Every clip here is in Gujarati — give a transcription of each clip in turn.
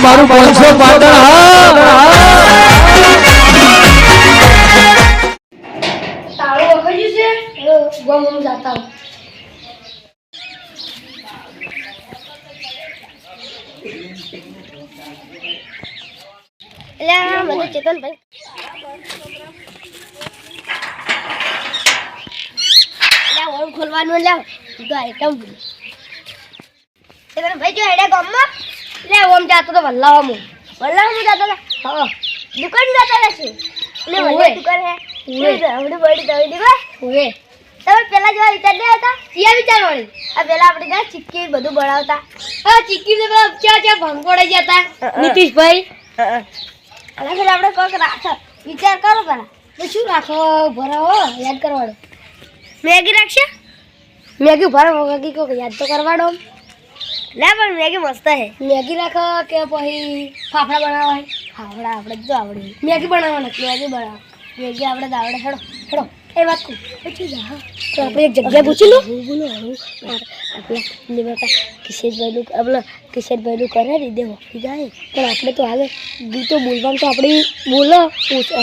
મારું 500 પાટણ તાળો વખર્યું છે ગમ જાતા એટલે મને ચેતન ભાઈ ઓમ ખોલવાનું લે તો આઈટમ ચેતન ભાઈ જો હેડે ગામમાં લે ઓમ જાતો તો વલ્લાવામાં જાતો હા દુકાન જાતા રહેશે એટલે વલ્લા દુકાન હે હમણે બડી દવી દીવા ઓએ તમે પેલા જેવા વિચાર દે હતા યા વિચાર વળી આ પેલા આપણે ગયા ચીક્કી બધું બનાવતા હા ચીક્કી ને ક્યાં ભંગોડે જતા નીતિશભાઈ અલા ફેર આપણે કોક રાખ વિચાર કરો પેલા તો શું રાખો ભરાવો યાદ કરવાડો મેગી રાખશે મેગી ભરાવો મેગી કોક યાદ તો કરવાડો લે પણ મેગી મસ્ત હે મેગી રાખો કે પછી ફાફડા બનાવવા ફાફડા આપણે જો આવડે મેગી બનાવવાના મેગી બનાવ મેગી આપણે તો આવડે હેડો હેડો એ વાત કહું પછી જા તો આપણે એક જગ્યા પૂછી લો બોલો આપણા લેવાતા કિશોરભાઈનું કરે ને દેવો જાય પણ આપણે તો હાલે ગીતો બોલવામાં તો આપણે બોલો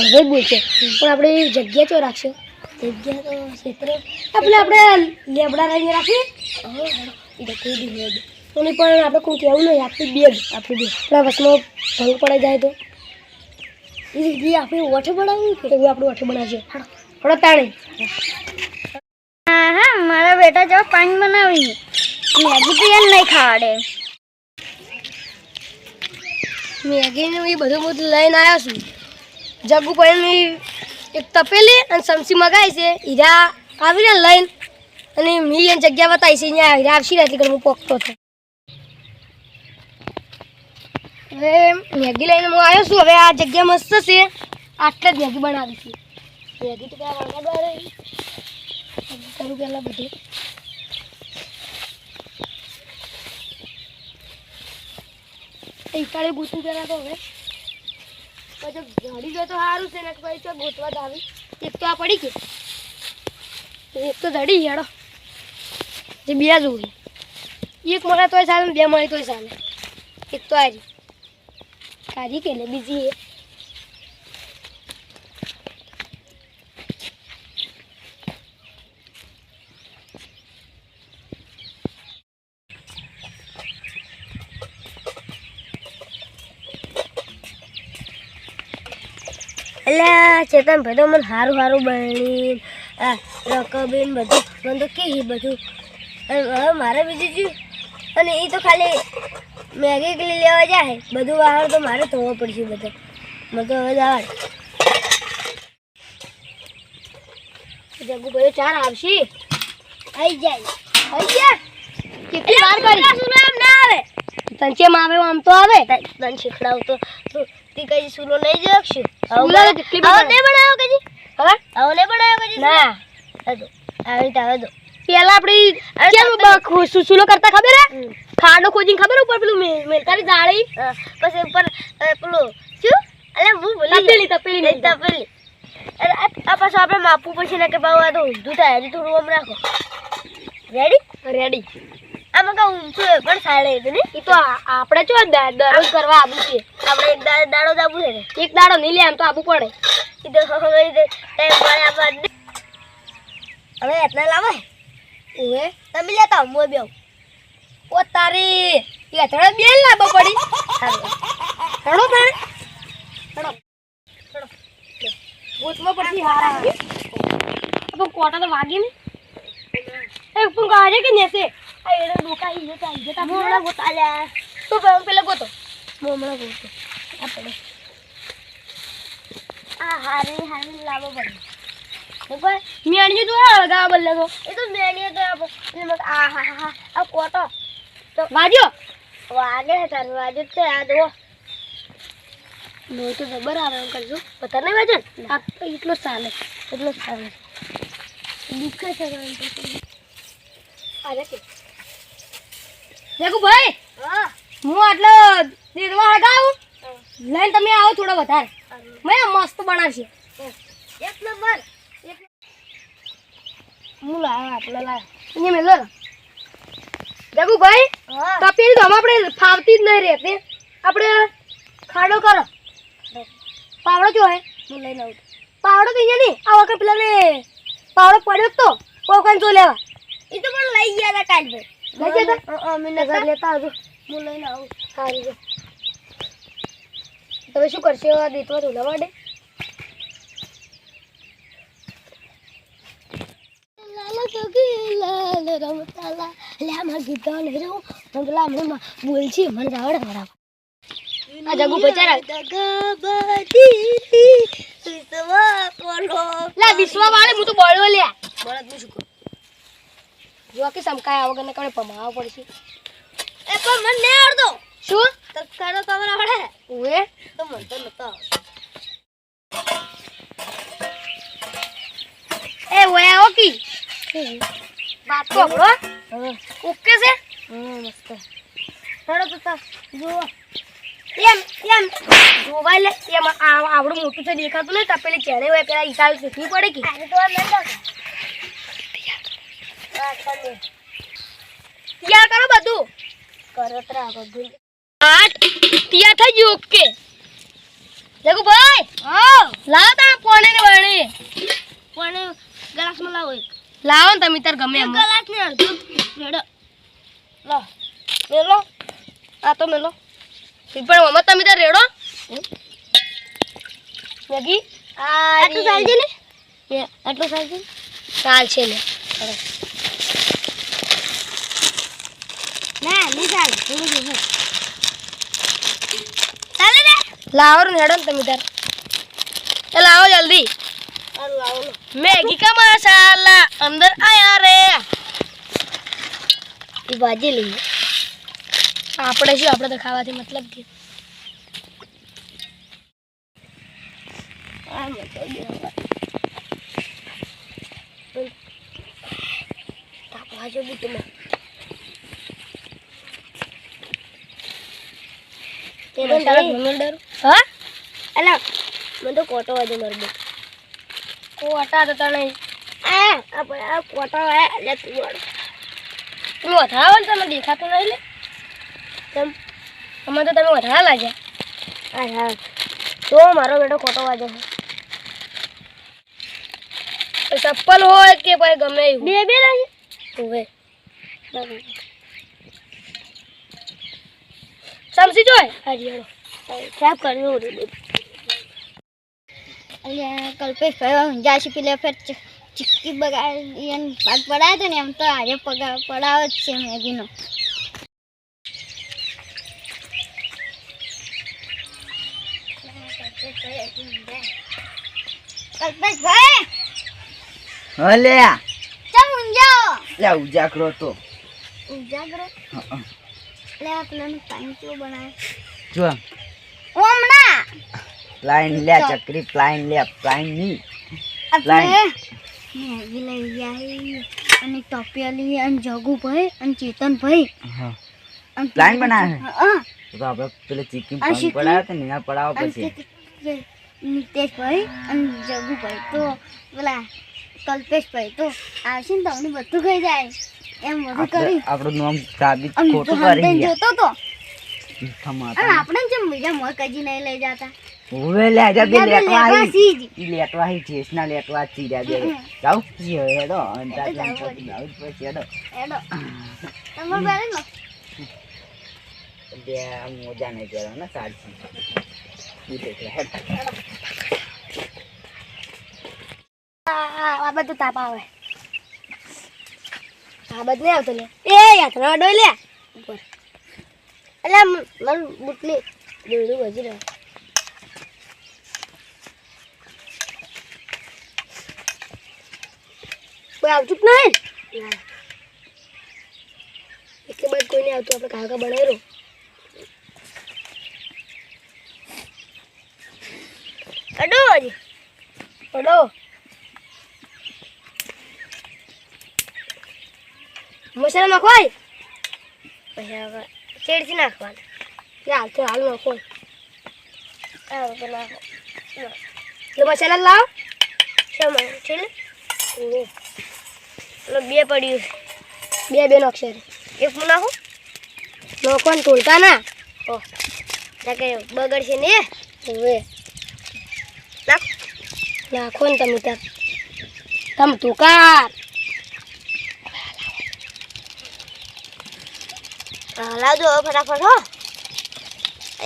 હવે બોલશે પણ આપણે જગ્યા ચો રાખશો જગ્યા તો ક્ષેત્ર આપણે લેબડા રહીને રાખીએ અને પણ આપણે કોઈ કહેવું નહીં આપણી બેગ આપણા વસમાં ભંગ પડાઈ જાય તો એ આપણે ઓઠે બનાવ્યું કે એવું આપણે ઓઠે બનાવશે થોડો તાણે હા મારા બેટા જો પાણી બનાવી મેગી તો એમ નહીં ખાવાડે મેગીનું એ બધું લઈને આવ્યો છું જગ્ગુ પણ એક તપેલી અને સમસી મગાવી છે હીરા આવીને લઈને અને મી એ જગ્યા બતાવી છે અહીંયા હીરા આવશે ને એટલે હું પોકતો હતો હવે મેગી લઈને હું આવ્યો છું હવે આ જગ્યા મસ્ત છે આટલે જ મેગી બનાવી છે મેગી તો પેલા વળગાડવા કરું પેલા બધું ઈકાળે ગૂંથું પેલા તો હવે પછી જડી ગયો તો સારું છે ને પછી તો ગોતવા જ આવી એક તો આ પડી ગઈ એક તો જડી હેડો જે બે જોવું એક મળે તોય ચાલે ને બે મળે તોય ચાલે એક તો આરી કાઢી કે ને બીજી એ એટલે ચેતન ભાઈ તો મને સારું બની આ રકબીન બધું મને તો કે બધું હવે મારે બીજું જ્યું અને એ તો ખાલી મેગી ગલી લેવા જાય બધું વાહણ તો મારે ધોવો પડશે બધું મને તો હવે જવા જગ્ગુ ભાઈ ચાર આવશે આવી જાય કેટલી વાર કરી સુનો એમ ના આવે તને કેમ આવે આમ તો આવે તને શીખડાવ તો તી કઈ સુનો નહીં જોક્ષું સુનો કેટલી વાર નહીં બનાવ્યો કજી હવે નહીં બનાવ્યો કજી ના આવી તાવે દો પેલા આપણે કેમ સુનો કરતા ખબર હે ખાડો ખોજીને ખબર ઉપર પેલું મેલતાની જાળી પછી ઉપર પેલું શું અલે હું ભૂલી તપેલી આ પાછું આપણે માપવું પડશે ને કે બાવ આ તો ઊંધું થાય હજી થોડું આમ રાખો રેડી આમાં કા ઊંચું પણ સાડે હતું ને એ તો આપણે જો દરરોજ કરવા આવું છે આપણે એક દાડો જ આવું છે ને એક દાડો નહીં લે આમ તો આવું પડે એ તો ટાઈમ મળે આપણે હવે એટલા લાવે ઓએ તમે લેતા હું બેવ ઓ તારી એટલા બેલ લાવવો પડી હેડો તારે હેડો ગોતમાં પછી હારા તો કોટા તો વાગી ને એ પણ ગાજે કે નેસે આ એડો ડોકા ઈ જતા મોમડા ગોતાલ્યા તો પેલા ગોતો મોમડા ગોતો આપણે આ હારી લાવો પડી ઉપર મેણ્યું તો હળગા બલ્લે તો એ તો મેણ્યું તો આ કોટો તો વાજો વાગે તારું વાજો તો આ દો નો તો જબર આવે એમ કરજો પતા નહીં વાજો આ તો એટલો ચાલે દુખે છે અરે કે દેખો ભાઈ હા હું આટલો દેરવા હગાવું લઈને તમે આવો થોડો વધારે મેં મસ્ત બનાવશે એક નંબર મુલા આટલા લા અહીંયા મેલો દેખો ભાઈ તપેલી તો આપણે ફાવતી જ નહીં રહેતી આપણે ખાડો કરો પાવડો જો હે હું લઈને આવું પાવડો તો અહીંયા નહીં આ વખત પેલાને પાવડો પડ્યો તો કોકન તો લેવા એ તો પણ લઈ ગયા હતા કાલ ભાઈ લઈ ગયા હતા અમે નગર લેતા આવજો હું લઈને આવું સારું જો તમે શું કરશો આ દેતવા ધોલા માટે લાલા જોગી લાલ રમતાલા લે માર ગીતા ને રો પેલા મને બોલ છે મને આવડે બરાબર આ જગુ બચારા લા વિશ્વા વાળે હું તો બોલ્યો લે બળદ નું શું જો કે સમકાય વગર ને કણે પમાવ પડશે એ પણ મને ન આવડતો શું તત્કારો તમને આવડે ઓએ તો મને તો નતો એ ઓય ઓકી બાત કો બ્રો ઓકે છે મસ્ત થોડો તો જો એમ જોવાય લે એમ આવડું મોટું છે દેખાતું નહીં તપેલી ચેડે હોય પેલા ઈસાલ શીખવી પડે કે તો તૈયાર કરો બધું કરત રાખો તૈયાર થઈ ગયું ઓકે દેખો ભાઈ હા લાવ તા પોણે ને વણે પોણે ગ્લાસમાં લાવો એક લાવો ને તમે તાર ગમે એમ ગ્લાસ ને અડધો રેડો લો મેલો આ તો મેલો પણ મમ્મા તમે તાર રેડો મેગી આટલું ચાલજે ને આટલું ચાલજે ચાલ છે લે ના નહીં ચાલ ચાલે રે લાવો ને હેડો તમે તાર એ લાવો જલ્દી લાવો मैगी का मसाला अंदर आया रे ये भाजी ली આપણે શું આપણે તો ખાવાથી મતલબ કે આ મતો તાપવા જો બુટમાં તે પણ તારા ઘરનો ડર હા અલા મને તો કોટો વાજો મરબો કોટા તો તને આ કોટા આ લે તું વધારાવન તમને દેખાતું નહીં લે તમ અમે તો તમે વધારા લાગ્યા હા તો મારો બેટો ખોટો વાજો છે ચપ્પલ હોય કે ભાઈ ગમે એવું બે બે લાગે હવે સમસી જોય હરિયો સાફ કર્યો રે અલ્યા કલ્પેશ ભાઈ જાશી પેલે ફેર ચિક્કી બગાડી એમ પાક પડાય તો ને એમ તો આજે પડાવ જ છે મેગીનો કલ્પેશ ભાઈ હલે ચમ ઊંજાઓ લે ઉજાગરો તો ઉજાગરો લે આપને પાણી કેવું બનાવે જો ઓમના લાઈન લે ચકરી પ્લાઇન લે પ્લાઇન ની આપણે મેગી લઈ જાય અને ટોપિયાલી અને જગુ ભાઈ અને ચેતન ભાઈ હા પ્લાન બનાવે હા તો આપણે પેલે ચિકન પાણી પડાવે તો નીના પડાવ પછી નિતેશ ભાઈ અને જગુ ભાઈ તો પેલા કલ્પેશ ભાઈ તો આવશે ને તમને બધું ખાઈ જાય એમ બધું કરી આપણું નામ સાબિત ખોટું કરી જોતો તો થમાતા અને આપણે જેમ બીજા મોય કજી નહીં લઈ જતા ઓવે લે જા બે લેટવા હી જેસના લેટવા ચીડા દે જાવ હેડો અંતા જાવ પછી હેડો તમાર બેરે ન બે મોજા નહીં પહેરો ને સાચી આ બધું તાપ આવે આ બધું નહીં આવતો લે એ યાત્રા ડોય લે ઉપર એટલે મન બુટલી દોડું વજી રહ્યો કોઈ આવતું જ નહીં એટલે બાદ કોઈ નહીં આવતું આપણે કાકા બનાવી રહ્યો અડો હજી અડો મસાલા નાખવાય પછી હવે ચેડથી નાખવાના ચાલ તો હાલ નાખો નાખો તો મસાલા લાવ શેમાં છે ને બે પડ્યું બે નાખશે એક હું નાખું નાખો ને તોલતા ના કે બગડશે ને હવે નાખો ને તમે ત્યાં તમે તુકાર લાવજો ફટાફટ હો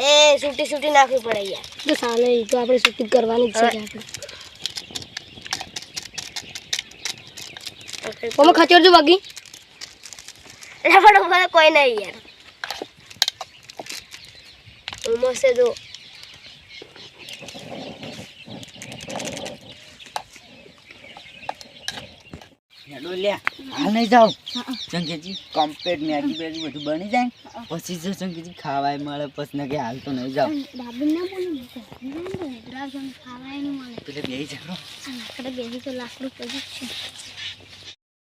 એ છૂટી નાખવી પડે યાર તો સાલે એ તો આપણે છૂટી કરવાની જ છે આપણે તમે ખચોરજો બાકી એટલે પણ કોઈ નહીં યાર ઉમસે દો હેડો લ્યા હાલ નહીં જાવ ચંકેજી કમ્પ્લીટ મેગી બેગી બધું બની જાય પછી જો ચંકેજી ખાવાય મળે પછી ને કે હાલ તો નહીં જાવ દાબી ના બોલું ડ્રાગન ખાવાય નહીં મળે પેલે બેહી જાવ લાકડે બેહી તો લાકડું પડી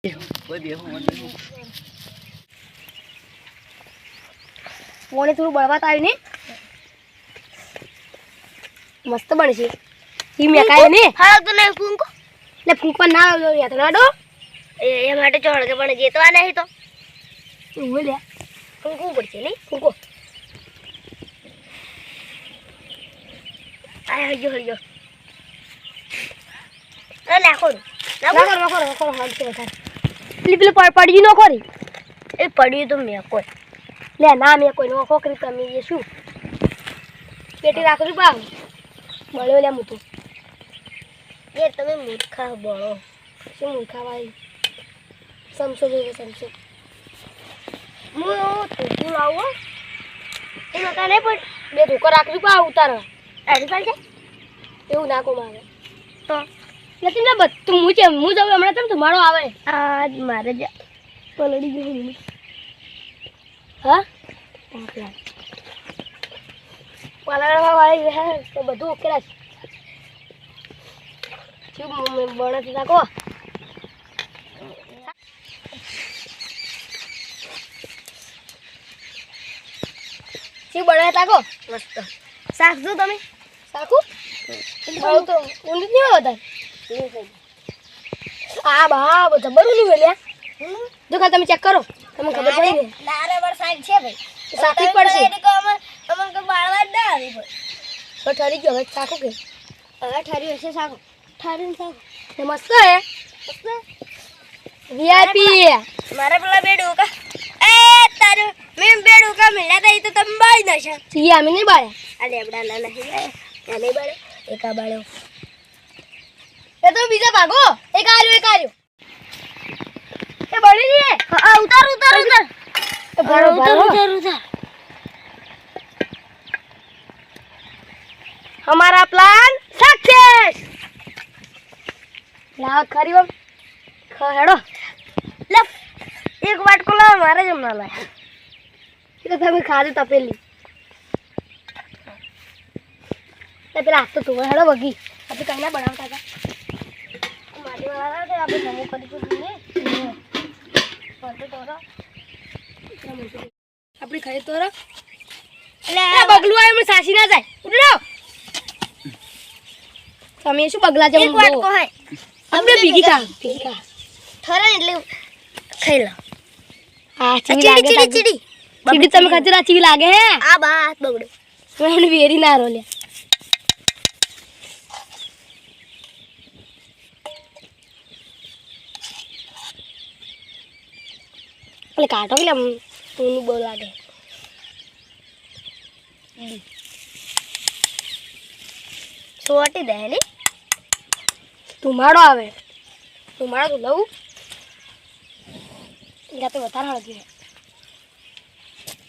છે કોઈ બેહો મોને થોડું બળવાત આવ્યું ને મસ્ત બનશે ઈ મે કાય ને હા તો લે ફૂંકો લે ફૂંકો ના આવ્યો યાર નાડો એ માટે ચોળ કે પણ જેતવા નહીં તો ઓય લે ફૂંકો પડશે નહીં ફૂંકો આય હજો નાખો હાલ છે વધારે પેલી પડી ન કરી એ પડ્યું તો મેં કોઈ લે ના મેં કોઈ નો ખોકરી તમે એ શું પેટી રાખો બાવ મળ્યો લે મૂતું એ તમે મૂર્ખા બળો શું મૂર્ખા ભાઈ સમસો જોઈ સમસો હું તું લાવો એ નકા નહીં પણ બે ધોકો રાખજો પા ઉતાર એડી પાડે એવું નાખો મારે તો નથી ને બધું હું જાઉં હમણાં તમે તમારો આવે આજ મારે જ પલડી ગયું હા પલાળવા વાળી હે તો બધું ઉકેલા છે શું બળત નાખો શું બળત નાખો મસ્ત શાક જો તમે શાકું બહુ તો ઊંડી નહીં વધારે આ બા જબર ઊંડી વેલ્યા જો કા તમે ચેક કરો તમને ખબર પડી ને લારેવર સાઈડ છે ભાઈ સાકી પડશે અમન કે બાળવા જ ના આવી ભાઈ તો ઠરી ગયો હવે સાકો કે હવે ઠરી હશે સાકો ઠરીને સાકો તે મસ્ત હે વીઆઈપી મારા પેલા બેડું કા એ તારે મેં બેડું કા મળ્યા તા ઈ તો તમે બાળી નાખ્યા સી અમે નહીં બાળ્યા આ લેબડા ના નહીં બાળ્યા નહીં બાળ્યો એકા બાળ્યો એ તો બીજા ભાગો એક આર્યો એ બળી રે હા ઉતાર हमारा प्लान सक्सेस लाव खरी बम हेडो ले एक वाटको ला मारे जमना ला ये तो हमें खा दे तपेली ले पेला हाथ तो तू हेडो बगी अभी कहना बनावता था माटी वाला थे अभी समूह करी तो ने पड़ते तोरा अपनी खाई तोरा ले बगलू आयो में सासी ना जाए उठो તમે શું બગલા જેવું એક વાટકો હે અબે ભીગી કા થરા એટલે ખાઈ લો આ ચીડી લાગે ચીડી તમે ખતરા ચીડી લાગે હે આ બાત બગડો મને વેરી ના રોલે એટલે કાટો કે તું બહુ લાગે છોટી દે ને તુમાડો આવે તુમાડો તો લઉં યા તો વધારે હળગી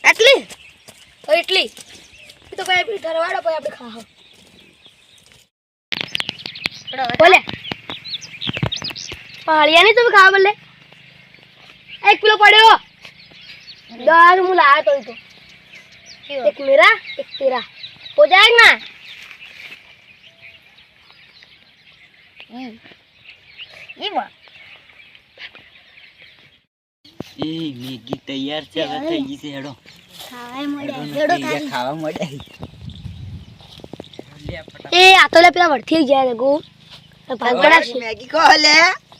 એટલી તો એટલી તો કઈ બી ધરવાડો પછી આપણે ખાવ બોલે પાળિયા નહીં તમે ખાવા બોલે 1 કિલો પડ્યો 10 હું લાયા તો એક મેરા એક તેરા हो जाएगा ये बात એ મેગી તૈયાર છે હવે થઈ ગઈ છે હેડો ખાવા મળે એ આ તો લે પેલા વળથી જાય ગો ભાગ પડા મેગી કો લે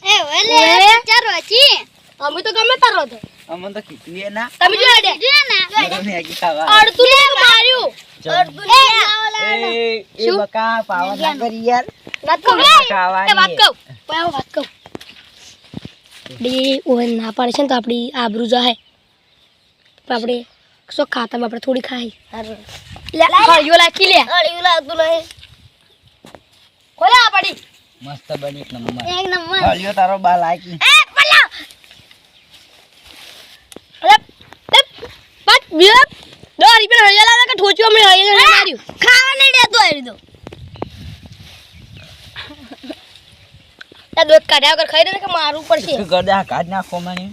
એ ઓલે ચાર વાચી અમે તો ગમે તારો તો અમને તો કીધું એ ના તમે જો આડે મારે મેગી ખાવા અડધું ને માર્યું અડધું એ બકા પાવર ના કરી યાર વાત કહું ખાવાની વાત કહું વાત કહું ડી ઓન ના પાડે છે ને તો આપણી આબરૂ જાહે તો આપણે સો ખાતા આપણે થોડી ખાઈ લે હળિયો લાખી લે હળિયો લાગતું નહીં ખોલા પડી મસ્ત બની એક નંબર એક નંબર હળિયો તારો બા લાગી એ પલા અરે બાત બિયર દોરી પર હળિયો લાગે કે ઠોચ્યો અમે હળિયો માર્યું ખાવા નહીં દેતો આવી દો દૂધ કાઢ્યા વગર ખાઈ દે કે મારું પડશે ગડા કાઢ નાખો મને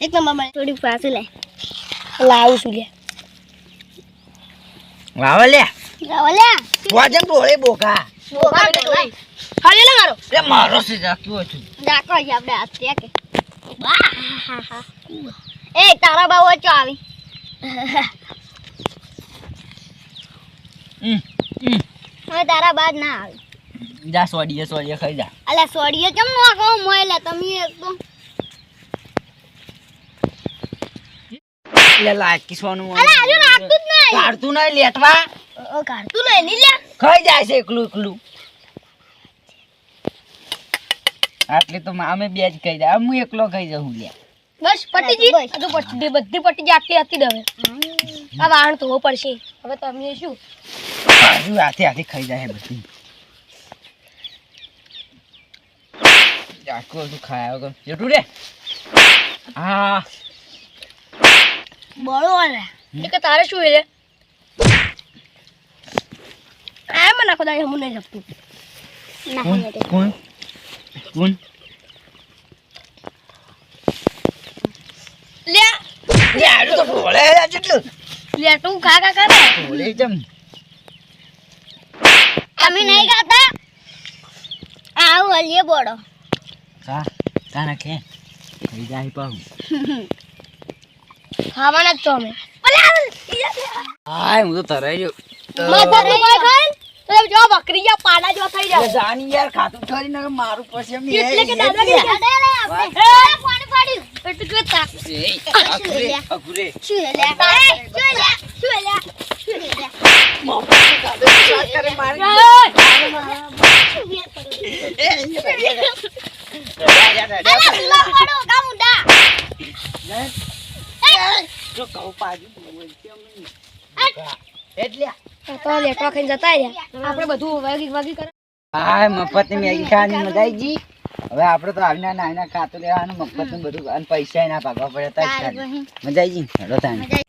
એક નંબર માં થોડી પાસે લે લાવું છું લે વાવ લે લે વાજન ડોળે બોકા ખાલી લે મારો એ મારો છે જાક્યો છું ડાકો છે આપણે હાથ કે એ તારા બાવ વચ્ચે આવી હવે તારા બાદ ના આવી જા સોડીએ ખાઈ જા અલ્યા સોડીએ કેમ નો કહો મોય લે તમે એકદમ લે લાકી સોનું અલ્યા આજુ રાખતું જ નહીં કાઢતું નહીં લેટવા ઓ કાઢતું નહીં ની લે ખાઈ જાય છે એકલું આટલી તો અમે બે જ ખાઈ જાય હું એકલો ખાઈ જાઉં લે બસ પટીજી હજુ પટી બધી પટીજી આટલી હતી દવે આ વાહણ તો પડશે હવે તમે શું હજુ હાથે ખાઈ જાય બધી જાકો તું ખાયા વગર જેટલું રે હા બળો આલે કે તારે શું હે આ મને નાખો દાઈ હું નહીં જપતું કોણ લે આડું તો ઢોળે જેટલું લે તું ખા કરે ઢોળે જમ તમે નહીં ખાતા આવ હલીએ બોડો કા નાખે ખાઈ જાય પાહું ખાવાના જ તો અમે હાય હું તો તરાઈ ગયો માથા તો કોઈ ખાય તો જો બકરી જા પાડા જો થઈ જાવ જાની યાર ખાતું છોડી ને મારું પછી એમ એટલે કે દાદા કે ખાડે લે આપણે પાણી પાડ્યું એટલે કે તાક અકુરે શું લે કરે મારી જો કહું પાજુ એટલે તો લેટવા ખાઈને જતા રહ્યા આપણે બધું વાગી કરે હાય મફત મેગી ખાવાની મજા આવી ગઈ હવે આપણે તો આવીને નાના ખાતું લેવાનું મફત બધું અને પૈસા ના ભાગવા પડે મજા આવી ગઈ હેડો તાને